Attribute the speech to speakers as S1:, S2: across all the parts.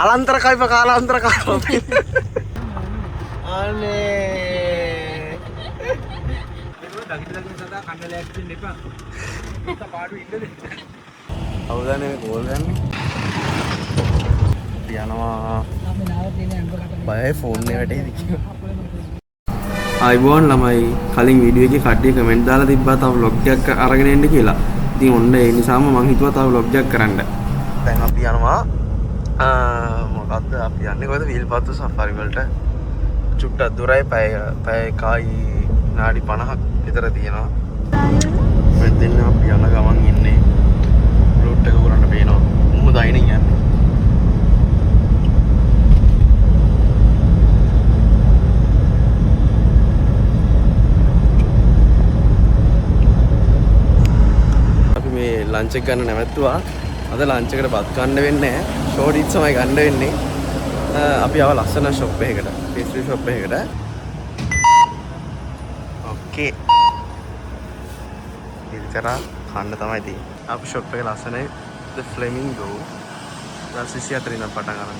S1: අලන්තර කයිප කාලාන්තර කාලා අනේ අවුදනේ ගෝල් ගන්නේ යනවා බයයි ෆෝන් එක වැටේද කියලා අයිබෝන් ළමයි කලින් වීඩියෝ එකේ කට්ටිය කමෙන්ට් දාලා තිබ්බා තව vlog එකක් අරගෙන එන්න කියලා. ඉතින් ඔන්න ඒ නිසාම මම හිතුවා තව vlog එකක් කරන්න. දැන් අපි යනවා මොකද්ද අපි යන්නේ කොහෙද වීල්පත්තු සෆාරි වලට. චුට්ටක් දුරයි පැය එකයි විනාඩි 50ක් විතර තියෙනවා. මෙතන අපි යන ගමන් ඉන්නේ රූට් එක උරන්න පේනවා. මොකද අයිනේ යන්නේ. ලන්ච් එක ගන්න නැවතුවා. අද ලන්ච් එකට බත් ගන්න වෙන්නේ නැහැ. ෂෝට් ඉට් තමයි ගන්න වෙන්නේ. අපි ආව ලස්සන ෂොප් එකකට. පේස්ට්‍රි ෂොප් එකකට. ඕකේ. ඉතින් කන්න තමයි තියෙන්නේ. අපි ෂොප් එක ලස්සනයි. The Flamingo. දැන් 24 ඉඳන් පටන් ගන්න.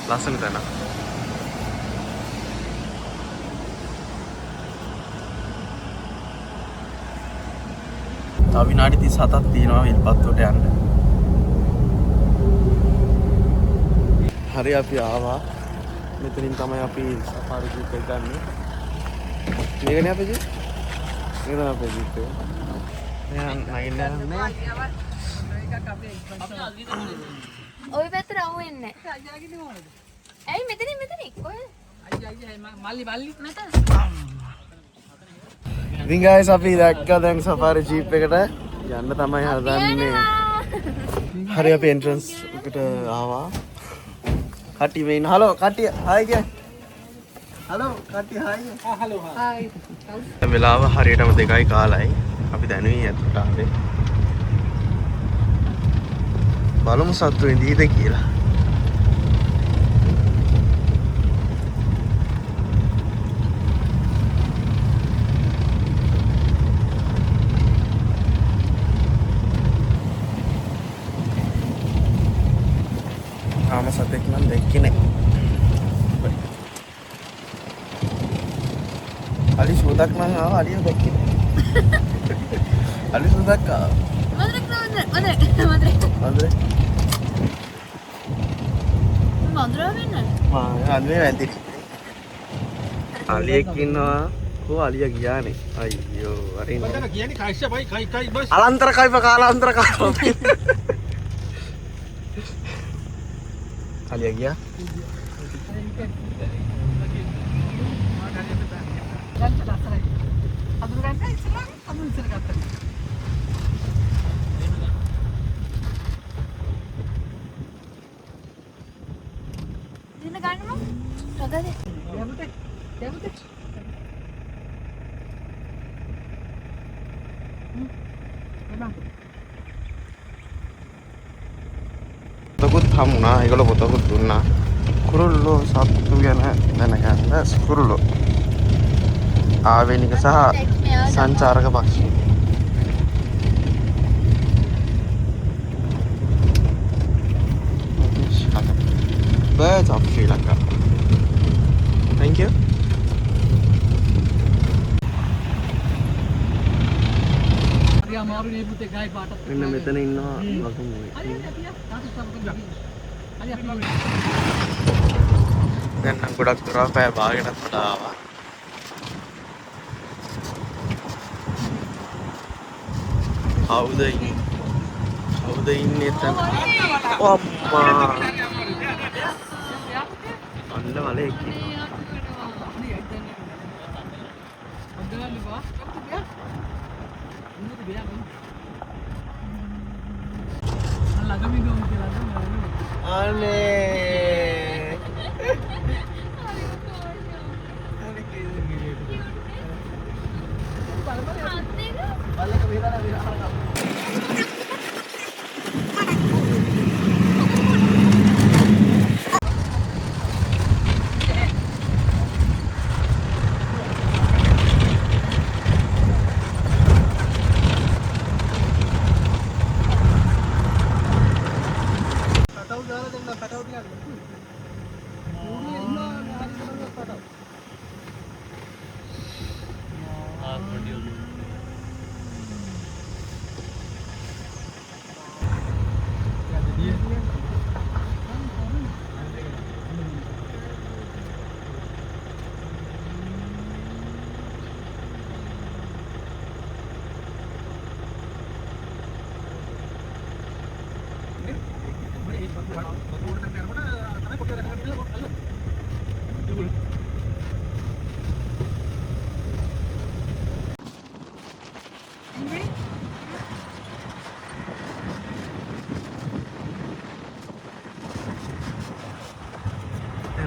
S1: ලස්සන තැන. තව විනාඩි 37ක් තියෙනවා විල්පත්තුවට යන්න. හරි අපි ආවා. මෙතනින් තමයි අපි සෆාරි ජීප් එක ගන්නෙ. මේකනේ අපේ ජීප්. මේක තමයි අපේ ජීප් එක. දැන් නගින්න
S2: ඔය පැත්තට අහු වෙන්නේ නැහැ. ඇයි මෙතනින් කොහෙද? මල්ලි මෙතන.
S1: ඉතින් guys අපි දැක්කා දැන් සෆාරි ජීප් එකට යන්න තමයි හදන්නේ. හරි අපි එන්ට්‍රන්ස් එකට ආවා. කට්ටිය මේ ඉන්න. හලෝ කට්ටිය හායි කිය. හලෝ කට්ටිය හායි. Hello hi. දැන් වෙලාව හරියටම 2යි කාලයි. අපි දැනුයි ඇත්තට ආවේ. බලමු සතුටු වෙන්නේද කියලා. ආම සතෙක් නම් දැක්කේ නැහැ. අලි සුදක් නම් ආවා අලිය දැක්කේ නැහැ. අලි සුදක් ආවා.
S2: මදරේ වෙන්නේ.
S1: අනේ වැදි. අලියෙක් ඉන්නවා. කො අලිය ගියානේ. අයියෝ අරින්න. මම කියන්නේ කයිෂ්‍යපයි කයි බස්. අලන්තර කයිප කාලාන්තර කාලා. අලිය ගියා. පොතකුත් හමුණා. ඒගොල්ලෝ පොතකුත් දුන්නා. කුරුල්ලෝ සත්තු ගැන දැනගන්න. කුරුල්ලෝ ආවේනික සහ සංචාරක පක්ෂි. Birds of Sri Lanka. Thank you. මෙන්න මෙතන ඉන්නවා වතුනේ. දැන් නම් ගොඩක් දුර පැය භාගයකට වඩා ආවා. කවුද ඉන්නේ එතන? අම්මා. අන්න වලේ එක්කිනවා. අනේ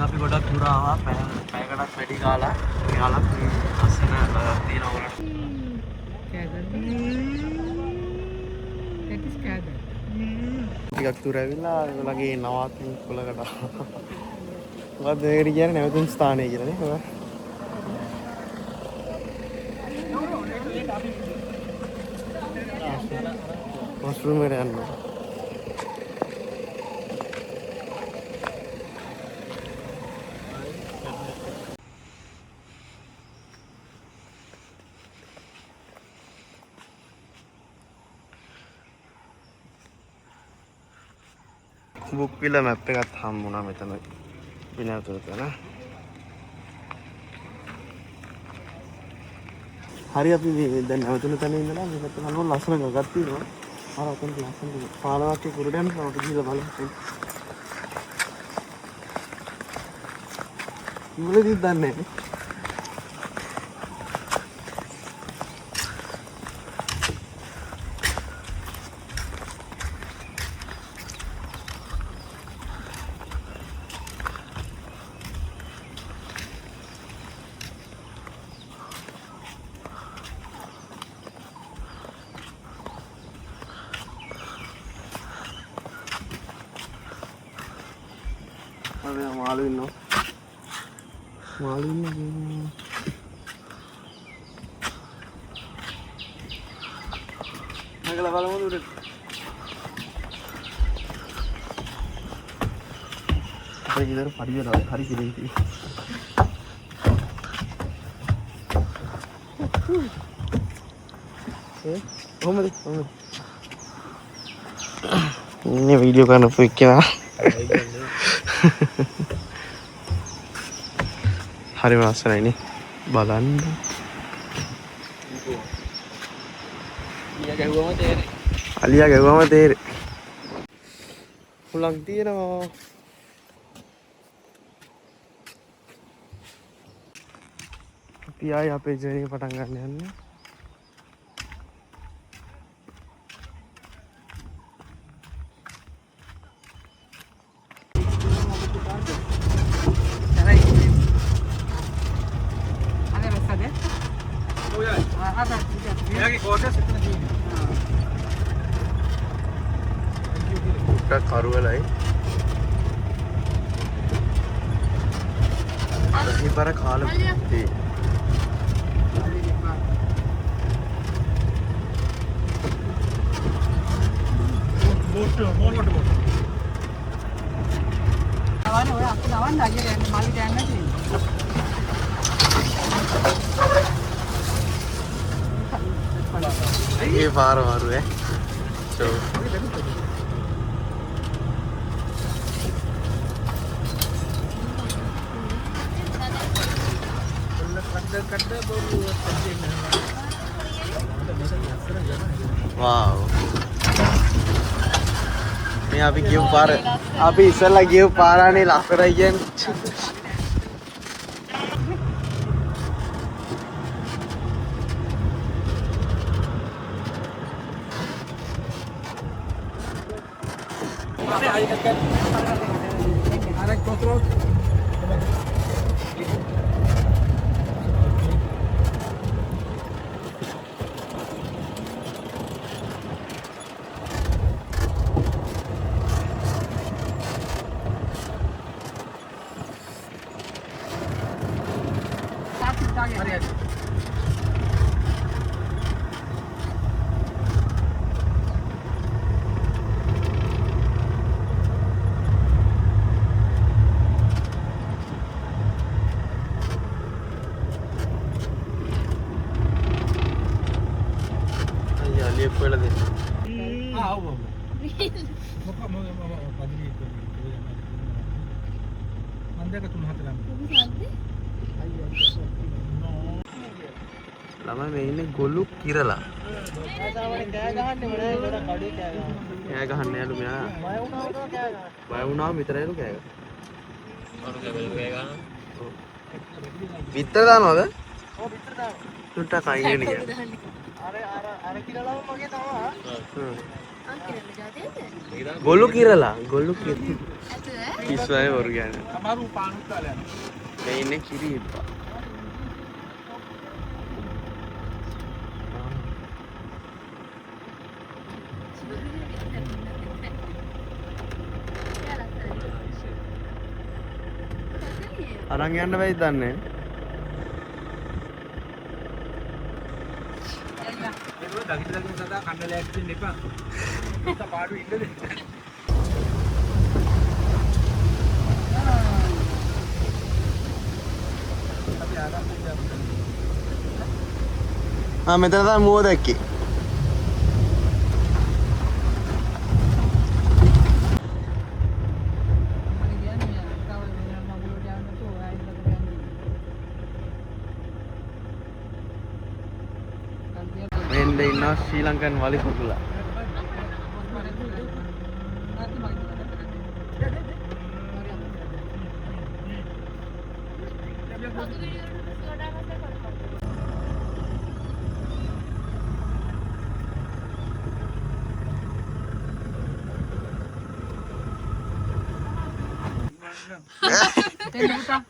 S1: අපි ගොඩක් දුර ආවා පැයකටත් වැඩි කාලා යාලක් ලස්සන තියෙනවා ටිකක් දුර ඇවිල්ලා ඒගොල්ලගේ නවාතැන් පොලකට මොකක්ද මේකට කියන්නේ නැවතුම් ස්ථානය කියලානේ වොෂ්රූම් එකට යන්න බුක් විල මැප් එකත් හම්බුණා මෙතන විනාතුරක නේ හරි අපි දැන් නැවතුන තැන ඉඳලා මේ පැත්ත බලමු ලස්සන ගඟක් තියෙනවා අර ඔතන ලස්සන පාලවක්කේ කුරුඩෑම් තමයි ගිහලා බලමු ඉවලදී දන්නේ නැහැ අනේ මාළු ඉන්නවා මාළු ඉන්නවා නගලා බලමු උඩට අපේ ඉදර පඩියලා හරි කිලින් කොහමද ඉන්නේ වීඩියෝ කරනපු එක්කෙනා හරි ලස්සනයිනේ බලන්න අලියා ගැව්වම තේරෙයි හුලං තියෙනවා අපි ආයේ අපේ ජර්නි පටන් ගන්න යන්නේ කරුවලයි බර කාල තේ ඒ පාර වරුවේ wow මේ අපි ගියපු පාර අපි ඉස්සෙල්ලා ගියපු පාරානේ ලස්සනයි කියන්නේ ළමයි මේ ඉන්නේ ගොළු කිරලා. කෑ ගහන්න යලු මෙයා. බය වුණාම විතරයිලු කෑ ගහන. විතර දානවද? ඔව් විතර දානවා. තුට්ටක් අයිනේ නේ. අර කිරලාම මගේ තමයි. ගොළු කිරලා. කිස්වයි වරු කියන්නේ. අමාරු පානුත් දාලා යනවා. මේ ඉන්නේ කිරි ඉප්පා. අරන් යන්න වෙයිද දන්නේ මෙතන තමයි මුව දැක්කේ. මෙන්න ඉන්නවා ශ්‍රී ලංකන් වලි කුකුලා.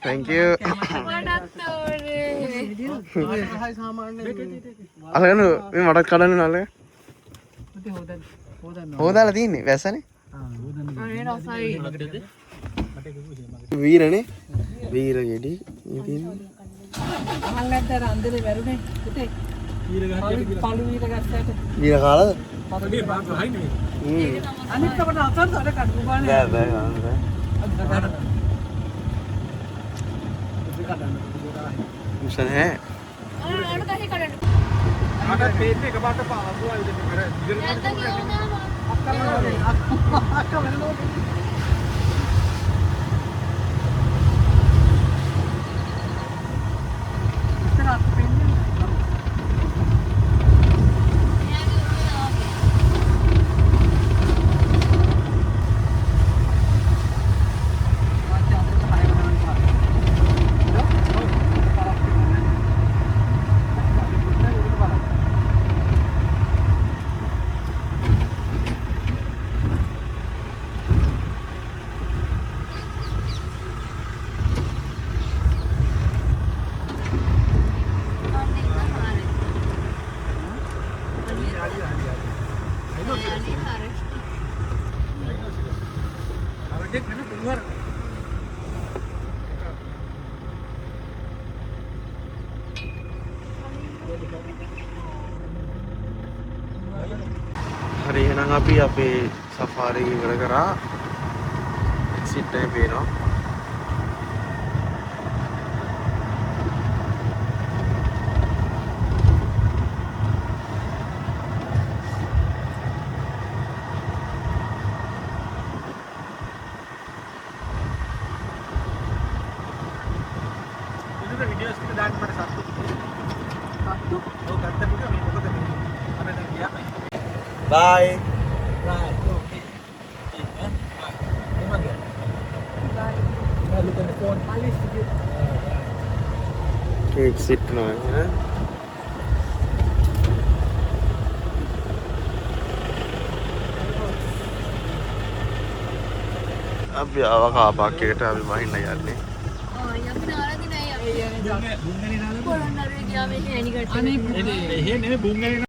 S1: Thank you. අලගනු මේ මටත් කඩන්න නලග. හොදාලා තියන්නේ වැස්සනේ. වීරනේ. වීර ගෙඩි ඉතින්. අහන්නතර අන්දරේ වැරුනේ පුතේ. වීර ගහට පළු වීර ගස්සට. වීර කාලද? පොඩි බාග හයිනේ. අනිත් කට අතට අර කඩු ගානේ. බෑ. मुश्किल है හරි එහෙනම් අපි අපේ සෆාරි ඉවර කරා එක්සිට් එක පේනවා ඉතින් වීඩියෝස් ටික දාන්න මට සත්තු ඔව් ගත්ත ටික මේ මොකද මේ අපි දැන් ගියා Bye. Right. Okay. Look at the phone. Exit now. अब आवा का बाकी का अभी वहीं नहीं आने
S2: यहाँ पे नारा दिन है यार